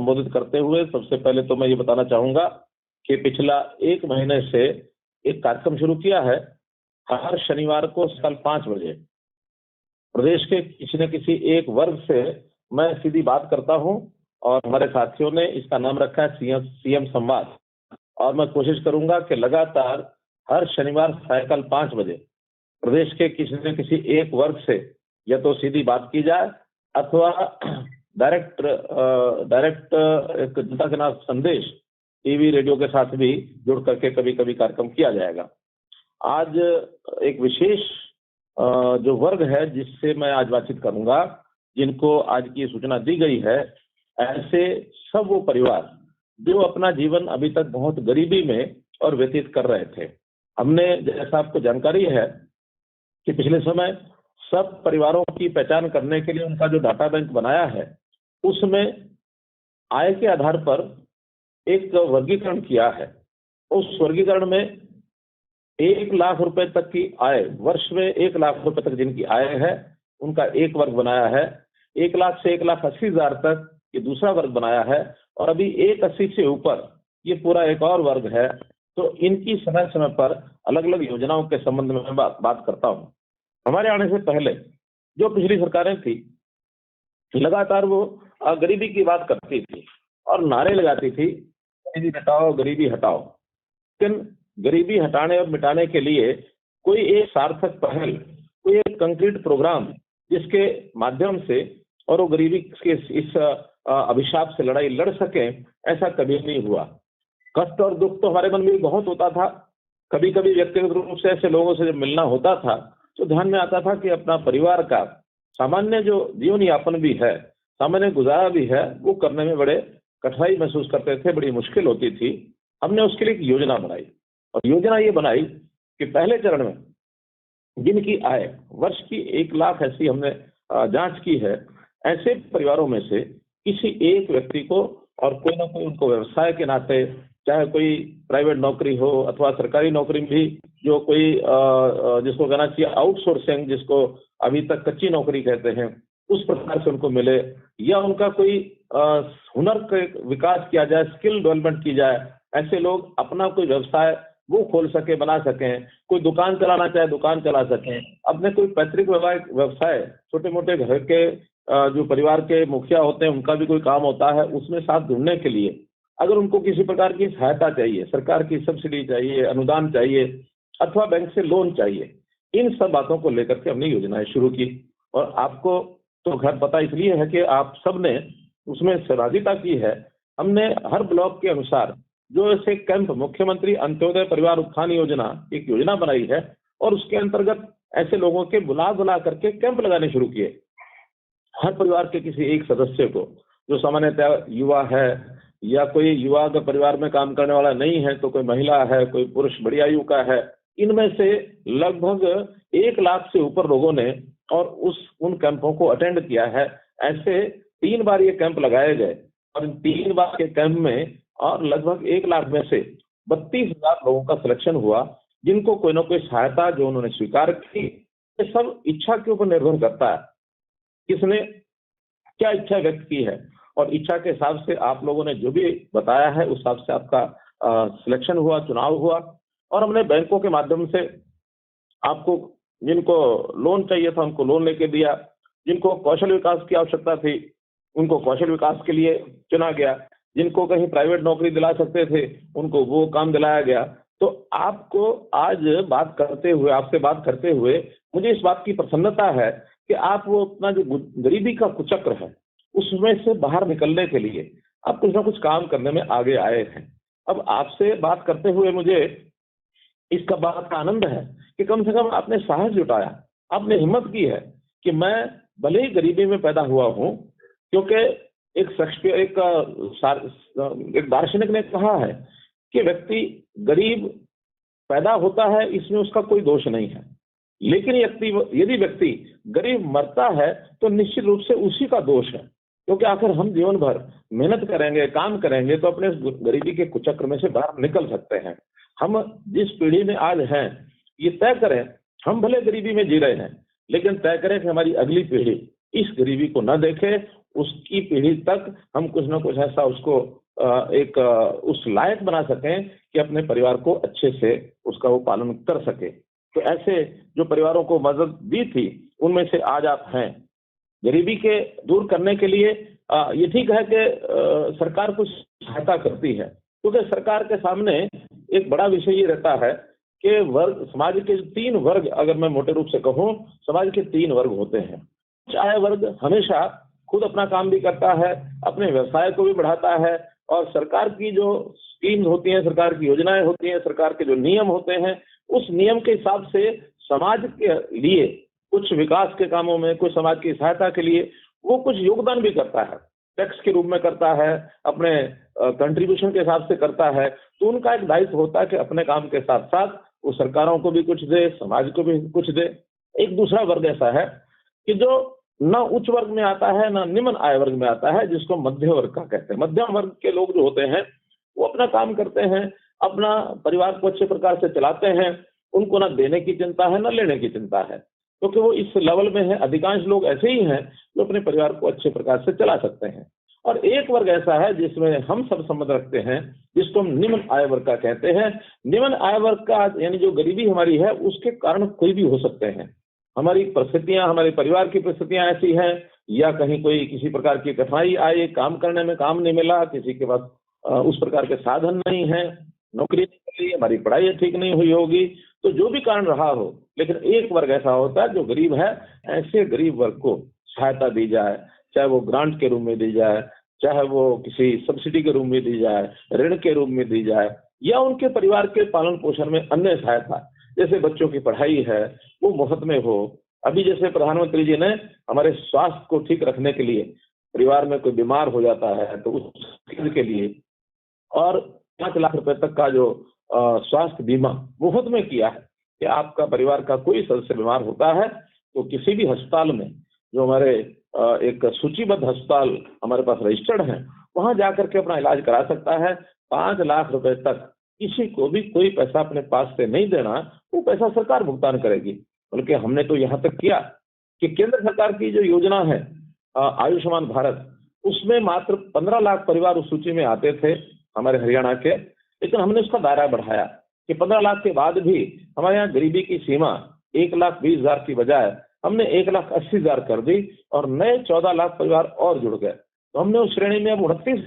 संबोधित करते हुए सबसे पहले तो मैं ये बताना चाहूंगा कि पिछला 1 महीने से एक कार्यक्रम शुरू किया है। हर शनिवार को कल 5 बजे प्रदेश के किसी न किसी एक वर्ग से मैं सीधी बात करता हूं और हमारे साथियों ने इसका नाम रखा है सीएम संवाद। और मैं कोशिश करूंगा कि लगातार हर शनिवार सायंकाल 5 बजे प्रदेश के किसी न किसी एक वर्ग से या तो सीधी बात की जाए अथवा डायरेक्ट एक जनता के नाम संदेश टीवी रेडियो के साथ भी जुड़ करके कभी कभी कार्यक्रम किया जाएगा। आज एक विशेष जो वर्ग है जिससे मैं आज बातचीत करूंगा, जिनको आज की सूचना दी गई है, ऐसे सब वो परिवार जो अपना जीवन अभी तक बहुत गरीबी में और व्यतीत कर रहे थे। हमने, जैसा आपको जानकारी है, कि पिछले समय सब परिवारों की पहचान करने के लिए उनका जो डाटा बैंक बनाया है, उसमें आय के आधार पर एक वर्गीकरण किया है। उस वर्गीकरण में 1 लाख रुपए तक की आय, वर्ष में 1 लाख रुपए तक जिनकी आय है, उनका एक वर्ग बनाया है। 1 लाख से 1,80,000 तक ये दूसरा वर्ग बनाया है, और अभी 1,80 से ऊपर ये पूरा एक और वर्ग है। तो इनकी समय समय पर अलग अलग योजनाओं के संबंध में मैं बात करता हूं। हमारे आने से पहले जो पिछली सरकारें थी, लगातार वो गरीबी की बात करती थी और नारे लगाती थी, गरीबी हटाओ, गरीबी हटाओ। लेकिन गरीबी हटाने और मिटाने के लिए कोई एक सार्थक पहल, कोई एक कंक्रीट प्रोग्राम जिसके माध्यम से और वो गरीबी के इस अभिशाप से लड़ाई लड़ सके, ऐसा कभी नहीं हुआ। कष्ट और दुख तो हमारे मन में भी बहुत होता था। कभी कभी व्यक्तिगत रूप से ऐसे लोगों से जब मिलना होता था तो ध्यान में आता था कि अपना परिवार का सामान्य जो जीवन यापन भी है, सामान्य गुजारा भी है, वो करने में बड़े कठिनाई महसूस करते थे, बड़ी मुश्किल होती थी। हमने उसके लिए एक योजना बनाई, और योजना ये बनाई कि पहले चरण में जिनकी आय वर्ष की 1 लाख, ऐसी हमने जांच की है, ऐसे परिवारों में से किसी एक व्यक्ति को, और कोई ना कोई उनको व्यवसाय के नाते, चाहे कोई प्राइवेट नौकरी हो अथवा सरकारी नौकरी भी, जो कोई जिसको कहना चाहिए आउटसोर्सिंग, जिसको अभी तक कच्ची नौकरी कहते हैं, उस प्रकार से उनको मिले, या उनका कोई हुनर का विकास किया जाए, स्किल डेवलपमेंट की जाए। ऐसे लोग अपना कोई व्यवसाय वो खोल सके, बना सकें। कोई दुकान चलाना चाहे दुकान चला सकें। अपने कोई पैतृक व्यवसाय, छोटे मोटे घर के जो परिवार के मुखिया होते हैं, उनका भी कोई काम होता है, उसमें साथ जुड़ने के लिए अगर उनको किसी प्रकार की सहायता चाहिए, सरकार की सब्सिडी चाहिए, अनुदान चाहिए, अथवा बैंक से लोन चाहिए, इन सब बातों को लेकर के हमने योजनाएं शुरू की। और आपको तो खैर पता इसलिए है कि आप सबने उसमें सहभागिता की है। हमने हर ब्लॉक के अनुसार जो ऐसे कैंप, मुख्यमंत्री अंत्योदय परिवार उत्थान योजना एक योजना बनाई है, और उसके अंतर्गत ऐसे लोगों के बुला करके कैंप लगाने शुरू किए। हर परिवार के किसी एक सदस्य को, जो सामान्यतः युवा है या कोई युवा अगर परिवार में काम करने वाला नहीं है, तो कोई महिला है, कोई पुरुष बड़ी आयु का है, इनमें से लगभग 1 लाख से ऊपर लोगों ने और उन कैंपों को अटेंड किया है। ऐसे 3 बार ये कैंप लगाए गए, और इन 3 बार के कैंप में और लगभग 1 लाख में से 32,000 लोगों का सिलेक्शन हुआ, जिनको कोई ना कोई सहायता जो उन्होंने स्वीकार की। ये सब इच्छा के ऊपर निर्भर करता है, किसने क्या इच्छा व्यक्त की है, और इच्छा के हिसाब से आप लोगों ने जो भी बताया है, उस हिसाब से आपका सिलेक्शन हुआ, चुनाव हुआ। और हमने बैंकों के माध्यम से आपको, जिनको लोन चाहिए था उनको लोन लेके दिया, जिनको कौशल विकास की आवश्यकता थी उनको कौशल विकास के लिए चुना गया, जिनको कहीं प्राइवेट नौकरी दिला सकते थे उनको वो काम दिलाया गया। तो आपको आज बात करते हुए, आपसे बात करते हुए मुझे इस बात की प्रसन्नता है कि आप वो अपना जो गरीबी का कुचक्र है, उसमें से बाहर निकलने के लिए आप कुछ ना कुछ काम करने में आगे आए हैं। अब आपसे बात करते हुए मुझे इसका बात का आनंद है कि कम से कम आपने साहस जुटाया, आपने हिम्मत की है कि मैं भले ही गरीबी में पैदा हुआ हूं, क्योंकि एक दार्शनिक ने कहा है कि व्यक्ति गरीब पैदा होता है, इसमें उसका कोई दोष नहीं है, लेकिन यदि व्यक्ति गरीब मरता है तो निश्चित रूप से उसी का दोष है, क्योंकि आखिर हम जीवन भर मेहनत करेंगे, काम करेंगे तो अपने गरीबी के कुचक्र में से बाहर निकल सकते हैं। हम जिस पीढ़ी में आज हैं, ये तय करें, हम भले गरीबी में जी रहे हैं, लेकिन तय करें कि हमारी अगली पीढ़ी इस गरीबी को न देखे, उसकी पीढ़ी तक हम कुछ ना कुछ ऐसा उसको उस लायक बना सकें कि अपने परिवार को अच्छे से उसका वो पालन कर सके। तो ऐसे जो परिवारों को मदद दी थी, उनमें से आज आप हैं। गरीबी के दूर करने के लिए ये ठीक है कि सरकार कुछ सहायता करती है, क्योंकि सरकार के सामने एक बड़ा विषय ये रहता है कि वर्ग, समाज के 3 वर्ग, अगर मैं मोटे रूप से कहूँ, समाज के 3 वर्ग होते हैं। चाहे वर्ग हमेशा खुद अपना काम भी करता है, अपने व्यवसाय को भी बढ़ाता है, और सरकार की जो स्कीम्स होती हैं, सरकार की योजनाएं होती हैं, सरकार के जो नियम होते हैं, उस नियम के हिसाब से समाज के लिए कुछ विकास के कामों में, कुछ समाज की सहायता के लिए वो कुछ योगदान भी करता है, टैक्स के रूप में करता है, अपने कंट्रीब्यूशन के हिसाब से करता है। तो उनका एक दायित्व होता है कि अपने काम के साथ साथ वो सरकारों को भी कुछ दे, समाज को भी कुछ दे। एक दूसरा वर्ग ऐसा है कि जो न उच्च वर्ग में आता है, न निम्न आय वर्ग में आता है, जिसको मध्य वर्ग का कहते हैं। मध्यम वर्ग के लोग जो होते हैं वो अपना काम करते हैं, अपना परिवार को अच्छे प्रकार से चलाते हैं, उनको न देने की चिंता है, न लेने की चिंता है, क्योंकि वो इस लेवल में है। अधिकांश लोग ऐसे ही हैं जो अपने परिवार को अच्छे प्रकार से चला सकते हैं। और एक वर्ग ऐसा है जिसमें हम सब संबंध रखते हैं, जिसको हम निम्न आय वर्ग का कहते हैं। निम्न आय वर्ग का यानी जो गरीबी हमारी है, उसके कारण कोई भी हो सकते हैं। हमारी परिस्थितियां, हमारे परिवार की परिस्थितियां ऐसी हैं, या कहीं कोई किसी प्रकार की कठिनाई आई, काम करने में काम नहीं मिला, किसी के पास उस प्रकार के साधन नहीं है, नौकरी नहीं मिली, हमारी पढ़ाई ठीक नहीं हुई होगी, तो जो भी कारण रहा हो, लेकिन एक वर्ग ऐसा होता है जो गरीब है। ऐसे गरीब वर्ग को सहायता दी जाए, चाहे वो ग्रांट के रूप में दी जाए, चाहे वो किसी सब्सिडी के रूप में दी जाए, ऋण के रूप में दी जाए, या उनके परिवार के पालन पोषण में अन्य सहायता, जैसे बच्चों की पढ़ाई है वो मुफ्त में हो। अभी जैसे प्रधानमंत्री जी ने हमारे स्वास्थ्य को ठीक रखने के लिए, परिवार में कोई बीमार हो जाता है तो उस के लिए और 5 लाख रुपए तक का जो स्वास्थ्य बीमा मुफ्त में किया है, कि आपका परिवार का कोई सदस्य बीमार होता है तो किसी भी अस्पताल में, जो हमारे एक सूचीबद्ध अस्पताल हमारे पास रजिस्टर्ड है, वहां जाकर के अपना इलाज करा सकता है। 5 लाख रुपए तक किसी को भी कोई पैसा अपने पास से नहीं देना, वो पैसा सरकार भुगतान करेगी। बल्कि हमने तो यहाँ तक किया कि केंद्र सरकार की जो योजना है आयुष्मान भारत, उसमें मात्र 15 लाख परिवार उस सूची में आते थे हमारे हरियाणा के, लेकिन हमने उसका दायरा बढ़ाया कि 15 लाख के बाद भी हमारे यहाँ गरीबी की सीमा 1,20,000 की बजाय हमने 1,80,000 कर दी, और नए 14 लाख परिवार और जुड़ गए। तो हमने उस श्रेणी में अब 29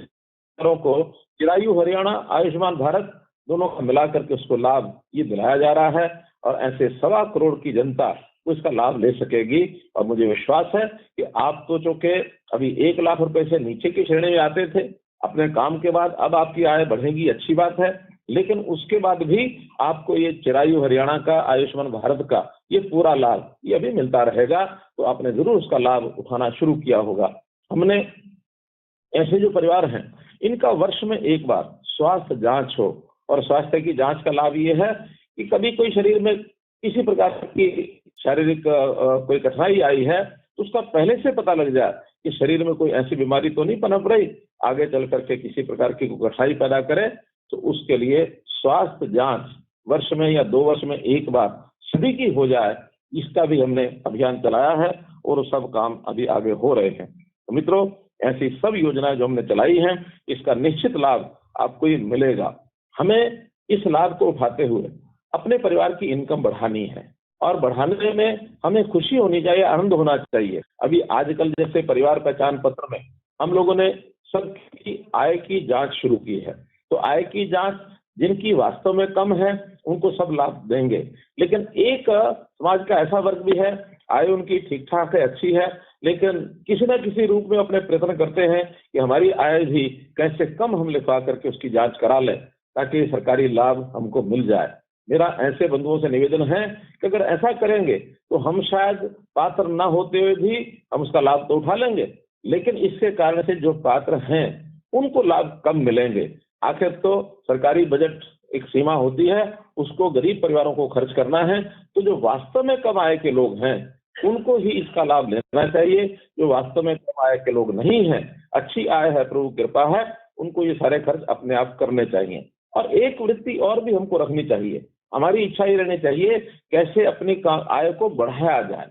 को चिरायु हरियाणा आयुष्मान भारत दोनों का मिला करके उसको लाभ ये दिलाया जा रहा है, और ऐसे 1.25 करोड़ की जनता उसका लाभ ले सकेगी। और मुझे विश्वास है कि आप तो चूंकि अभी 1 लाख रुपए से नीचे की श्रेणी में आते थे अपने काम के बाद, अब आपकी आय बढ़ेगी, अच्छी बात है, लेकिन उसके बाद भी आपको ये चिरायु हरियाणा का आयुष्मान भारत का ये पूरा लाभ ये अभी मिलता रहेगा। तो आपने जरूर उसका लाभ उठाना शुरू किया होगा। हमने ऐसे जो परिवार हैं इनका वर्ष में एक बार स्वास्थ्य जांच हो, और स्वास्थ्य की जांच का लाभ ये है कि कभी कोई शरीर में किसी प्रकार की शारीरिक कोई कठिनाई आई है तो उसका पहले से पता लग जाए कि शरीर में कोई ऐसी बीमारी तो नहीं पनप रही, आगे चल करके किसी प्रकार की कठिनाई पैदा करे। तो उसके लिए स्वास्थ्य जांच वर्ष में या 2 वर्ष में एक बार सभी की हो जाए, इसका भी हमने अभियान चलाया है, और सब काम अभी आगे हो रहे हैं। तो मित्रों, ऐसी सब योजनाएं जो हमने चलाई हैं, इसका निश्चित लाभ आपको ये मिलेगा। हमें इस लाभ को उठाते हुए अपने परिवार की इनकम बढ़ानी है, और बढ़ाने में हमें खुशी होनी चाहिए, आनंद होना चाहिए। अभी आजकल जैसे परिवार पहचान पत्र में हम लोगों ने सबकी आय की जांच शुरू की है, तो आय की जांच जिनकी वास्तव में कम है उनको सब लाभ देंगे, लेकिन एक समाज का ऐसा वर्ग भी है आय उनकी ठीक ठाक है, अच्छी है, लेकिन किसी न किसी रूप में अपने प्रयत्न करते हैं कि हमारी आय भी कैसे कम हम लिखवा करके उसकी जांच करा लें, ताकि सरकारी लाभ हमको मिल जाए। मेरा ऐसे बंधुओं से निवेदन है कि अगर ऐसा करेंगे तो हम शायद पात्र न होते हुए भी हम उसका लाभ तो उठा लेंगे, लेकिन इसके कारण से जो पात्र हैं उनको लाभ कम मिलेंगे। आखिर तो सरकारी बजट एक सीमा होती है, उसको गरीब परिवारों को खर्च करना है, तो जो वास्तव में कम आय के लोग हैं उनको ही इसका लाभ लेना चाहिए। जो वास्तव में कम आय के लोग नहीं हैं, अच्छी आय है, प्रभु कृपा है, उनको ये सारे खर्च अपने आप करने चाहिए। और एक वृत्ति और भी हमको रखनी चाहिए, हमारी इच्छा ये रहनी चाहिए कैसे अपनी आय को बढ़ाया जाए।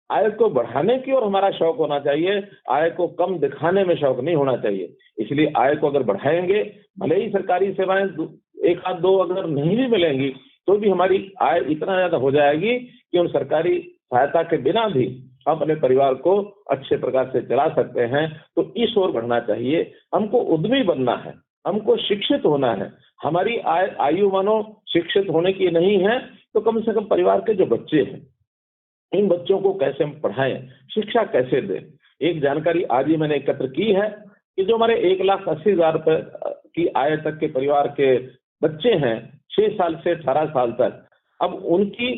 आय को बढ़ाने की ओर हमारा शौक होना चाहिए, आय को कम दिखाने में शौक नहीं होना चाहिए। इसलिए आय को अगर बढ़ाएंगे, भले ही सरकारी सेवाएं एक आध दो अगर नहीं भी मिलेंगी तो भी हमारी आय इतना ज्यादा हो जाएगी कि हम सरकारी सहायता के बिना भी हम अपने परिवार को अच्छे प्रकार से चला सकते हैं। तो इस ओर बढ़ना चाहिए। हमको उद्यमी बनना है, हमको शिक्षित होना है। हमारी आयु मानो शिक्षित होने की नहीं है तो कम से कम परिवार के जो बच्चे हैं, इन बच्चों को कैसे हम पढ़ाएं, शिक्षा कैसे दें। एक जानकारी आज ही मैंने एकत्र की है कि जो हमारे 1,80,000 रुपए की आय तक के परिवार के बच्चे हैं, 6 साल से 18 साल तक, अब उनकी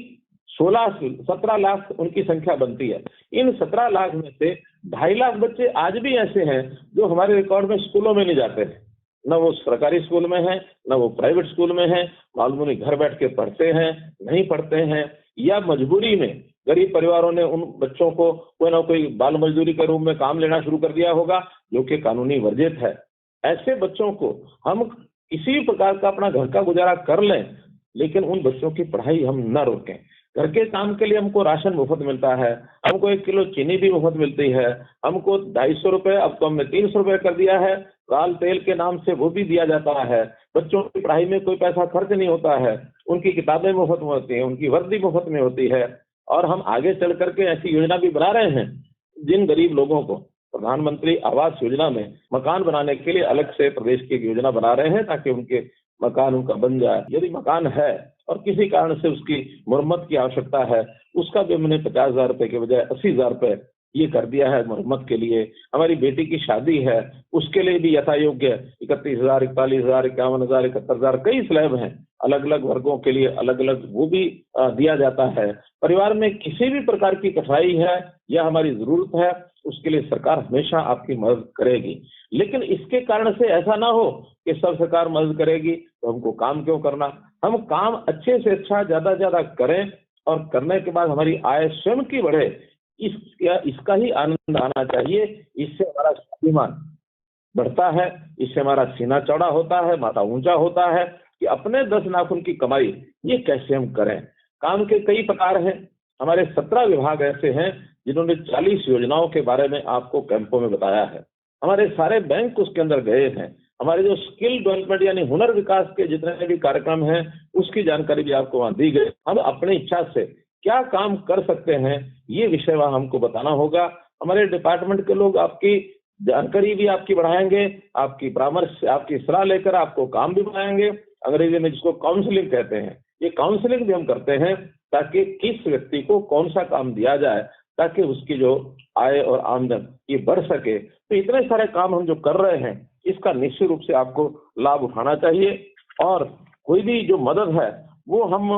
17 लाख उनकी संख्या बनती है। इन 17 लाख में से 2.5 लाख बच्चे आज भी ऐसे हैं जो हमारे रिकॉर्ड में स्कूलों में नहीं जाते हैं। न वो सरकारी स्कूल में है, न वो प्राइवेट स्कूल में है। मालूम नहीं घर बैठ के पढ़ते हैं, नहीं पढ़ते हैं, या मजबूरी में गरीब परिवारों ने उन बच्चों को कोई ना कोई बाल मजदूरी के रूप में काम लेना शुरू कर दिया होगा, जो कि कानूनी वर्जित है। ऐसे बच्चों को हम किसी भी प्रकार का अपना घर का गुजारा कर लें, लेकिन उन बच्चों की पढ़ाई हम न रोकें। घर के काम के लिए हमको राशन मुफ्त मिलता है, हमको 1 किलो चीनी भी मुफ्त मिलती है, हमको 250 रुपए, अब तो हमने 300 रुपए कर दिया है, लाल तेल के नाम से वो भी दिया जाता है। बच्चों की पढ़ाई में कोई पैसा खर्च नहीं होता है, उनकी किताबें मुफ्त में होती हैं, उनकी वर्दी मुफ्त में होती है। और हम आगे चल करके ऐसी योजना भी बना रहे हैं, जिन गरीब लोगों को प्रधानमंत्री आवास योजना में मकान बनाने के लिए अलग से प्रदेश की एक योजना बना रहे हैं, ताकि उनके मकान उनका बन जाए। यदि मकान है और किसी कारण से उसकी मरम्मत की आवश्यकता है, उसका भी हमने 50,000 रुपए के बजाय 80,000 रुपए ये कर दिया है मरम्मत के लिए। हमारी बेटी की शादी है, उसके लिए भी यथा योग्य 31,000, 41,000, 51,000, 71,000 कई स्लैब हैं, अलग अलग वर्गों के लिए अलग अलग वो भी दिया जाता है। परिवार में किसी भी प्रकार की कठिनाई है या हमारी जरूरत है, उसके लिए सरकार हमेशा आपकी मदद करेगी। लेकिन इसके कारण से ऐसा ना हो कि सब सरकार मदद करेगी तो हमको काम क्यों करना। हम काम अच्छे से अच्छा ज्यादा ज्यादा करें, और करने के बाद हमारी आय स्वयं की बढ़े, इसका ही आनंद आना चाहिए। इससे हमारा स्वाभिमान बढ़ता है, इससे हमारा सीना चौड़ा होता है, माथा ऊंचा होता है कि अपने 10 नाखून की कमाई ये कैसे हम करें। काम के कई प्रकार हैं। हमारे 17 विभाग ऐसे हैं जिन्होंने 40 योजनाओं के बारे में आपको कैंपों में बताया है। हमारे सारे बैंक उसके अंदर गए हैं। हमारे जो स्किल डेवलपमेंट यानी हुनर विकास के जितने भी कार्यक्रम हैं, उसकी जानकारी भी आपको वहां दी गई। हम अपनी इच्छा से क्या काम कर सकते हैं, ये विषय वहां हमको बताना होगा। हमारे डिपार्टमेंट के लोग आपकी जानकारी भी आपकी बढ़ाएंगे, आपकी परामर्श, आपकी सलाह लेकर आपको काम भी बनाएंगे। अंग्रेजी में जिसको काउंसलिंग कहते हैं, ये काउंसलिंग भी हम करते हैं, ताकि किस व्यक्ति को कौन सा काम दिया जाए, ताकि उसकी जो आय और आमदन ये बढ़ सके। तो इतने सारे काम हम जो कर रहे हैं, इसका निश्चित रूप से आपको लाभ उठाना चाहिए। और कोई भी जो मदद है वो हम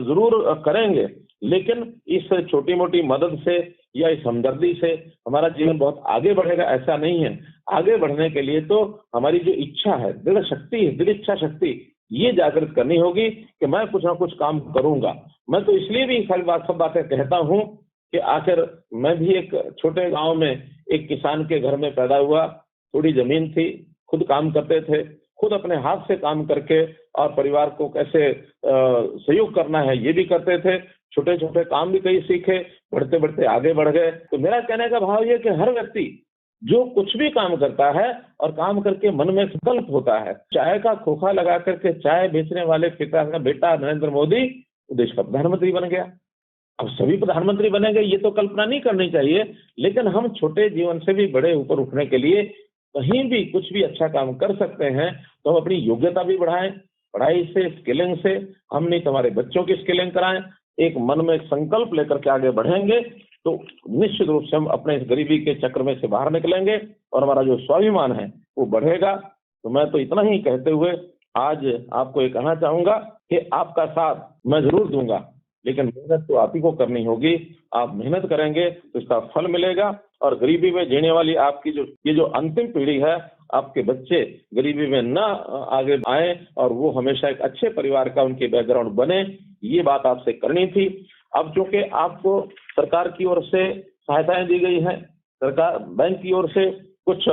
जरूर करेंगे, लेकिन इस छोटी मोटी मदद से या इस हमदर्दी से हमारा जीवन बहुत आगे बढ़ेगा ऐसा नहीं है। आगे बढ़ने के लिए तो हमारी जो इच्छा है, दृढ़ शक्ति है, दृढ़ इच्छा शक्ति, ये जागृत करनी होगी कि मैं कुछ ना कुछ काम करूंगा। मैं तो इसलिए भी सब बातें कहता हूं कि आखिर मैं भी एक छोटे गांव में एक किसान के घर में पैदा हुआ, थोड़ी जमीन थी, खुद काम करते थे, खुद अपने हाथ से काम करके और परिवार को कैसे सहयोग करना है ये भी करते थे। छोटे छोटे काम भी कई सीखे, बढ़ते बढ़ते आगे बढ़ गए। तो मेरा कहने का भाव ये कि हर व्यक्ति जो कुछ भी काम करता है और काम करके मन में संकल्प होता है, चाय का खोखा लगा करके चाय बेचने वाले पिता का बेटा नरेंद्र मोदी देश का प्रधानमंत्री बन गया। अब सभी प्रधानमंत्री बनेंगे ये तो कल्पना नहीं करनी चाहिए, लेकिन हम छोटे जीवन से भी बड़े ऊपर उठने के लिए कहीं भी कुछ भी अच्छा काम कर सकते हैं। तो हम अपनी योग्यता भी बढ़ाएं, पढ़ाई से, स्किलिंग से। हम नहीं तो हमारे बच्चों की स्किलिंग कराएं। एक मन में एक संकल्प लेकर के आगे बढ़ेंगे तो निश्चित रूप से हम अपने इस गरीबी के चक्र में से बाहर निकलेंगे और हमारा जो स्वाभिमान है वो बढ़ेगा। तो मैं तो इतना ही कहते हुए आज आपको ये कहना चाहूंगा कि आपका साथ मैं जरूर दूंगा, लेकिन मेहनत तो आप ही को करनी होगी। आप मेहनत करेंगे तो इसका फल मिलेगा। और गरीबी में जीने वाली आपकी ये जो अंतिम पीढ़ी है, आपके बच्चे गरीबी में न आगे आए और वो हमेशा एक अच्छे परिवार का उनके बैकग्राउंड बने, ये बात आपसे करनी थी। अब चूंकि आपको सरकार की ओर से सहायताएं दी गई है, सरकार बैंक की ओर से कुछ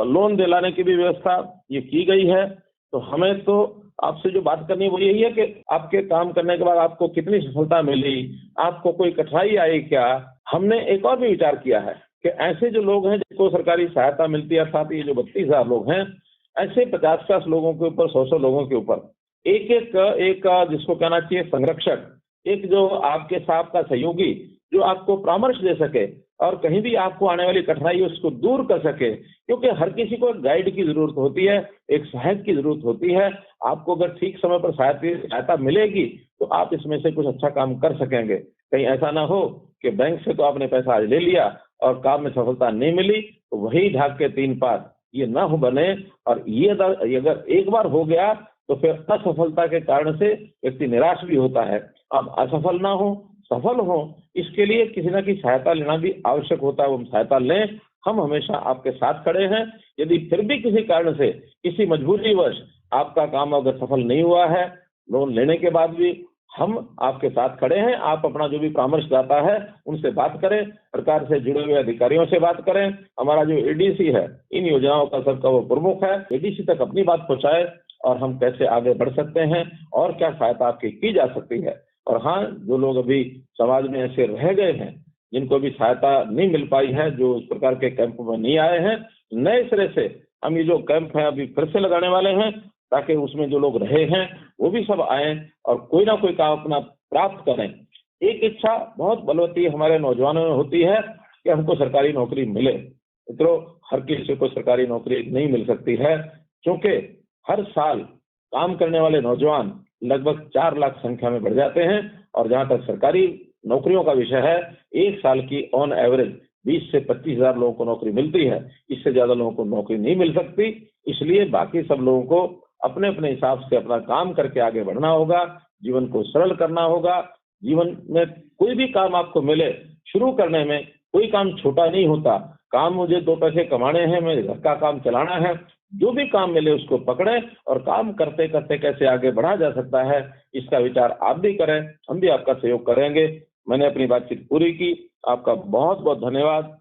लोन दिलाने की भी व्यवस्था ये की गई है, तो हमें तो आपसे जो बात करनी है वो यही है कि आपके काम करने के बाद आपको कितनी सफलता मिली, आपको कोई कठिनाई आई क्या। हमने एक और भी विचार किया है कि ऐसे जो लोग हैं जिनको सरकारी सहायता मिलती है, अर्थात ये जो 32,000 लोग हैं, ऐसे 50-50 लोगों के ऊपर, 100-100 लोगों के ऊपर एक जिसको कहना चाहिए संरक्षक, एक जो आपके साथ का सहयोगी, जो आपको परामर्श दे सके और कहीं भी आपको आने वाली कठिनाई उसको दूर कर सके। क्योंकि हर किसी को एक गाइड की जरूरत होती है, एक सहायक की जरूरत होती है। आपको अगर ठीक समय पर सहायता मिलेगी तो आप इसमें से कुछ अच्छा काम कर सकेंगे। कहीं ऐसा ना हो कि बैंक से तो आपने पैसा आज ले लिया और काम में सफलता नहीं मिली तो वही ढाक के 3 पार, ये ना हो बने। और ये अगर एक बार हो गया तो फिर असफलता के कारण से व्यक्ति निराश भी होता है। अब असफल ना हो, सफल हो, इसके लिए किसी न किसी सहायता लेना भी आवश्यक होता है। वो हम सहायता लें, हम हमेशा आपके साथ खड़े हैं। यदि फिर भी किसी कारण से, किसी मजबूरीवश आपका काम अगर सफल नहीं हुआ है, लोन लेने के बाद भी हम आपके साथ खड़े हैं। आप अपना जो भी परामर्शदाता है उनसे बात करें, सरकार से जुड़े हुए अधिकारियों से बात करें। हमारा जो एडीसी है इन योजनाओं का सबका वो प्रमुख है, एडीसी तक अपनी बात पहुंचाए और हम कैसे आगे बढ़ सकते हैं और क्या सहायता आपकी की जा सकती है। और हाँ, जो लोग अभी समाज में ऐसे रह गए हैं जिनको भी सहायता नहीं मिल पाई है, जो इस प्रकार के कैंप में नहीं आए हैं, नए सिरे से हम ये जो कैंप है अभी फिर से लगाने वाले हैं, ताकि उसमें जो लोग रहे हैं वो भी सब आए और कोई ना कोई काम अपना प्राप्त करें। एक इच्छा बहुत बलवती हमारे नौजवानों में होती है कि हमको सरकारी नौकरी मिले। मित्रों, हर किसी को सरकारी नौकरी नहीं मिल सकती है, क्योंकि हर साल काम करने वाले नौजवान लगभग 4 लाख संख्या में बढ़ जाते हैं। और जहां तक सरकारी नौकरियों का विषय है, एक साल की ऑन एवरेज 20 से 25,000 लोगों को नौकरी मिलती है। इससे ज्यादा लोगों को नौकरी नहीं मिल सकती। इसलिए बाकी सब लोगों को अपने अपने हिसाब से अपना काम करके आगे बढ़ना होगा, जीवन को सरल करना होगा। जीवन में कोई भी काम आपको मिले, शुरू करने में कोई काम छोटा नहीं होता। काम मुझे 2 पैसे कमाने हैं, मेरे घर का काम चलाना है, जो भी काम मिले उसको पकड़े और काम करते करते कैसे आगे बढ़ा जा सकता है, इसका विचार आप भी करें, हम भी आपका सहयोग करेंगे। मैंने अपनी बातचीत पूरी की। आपका बहुत बहुत धन्यवाद।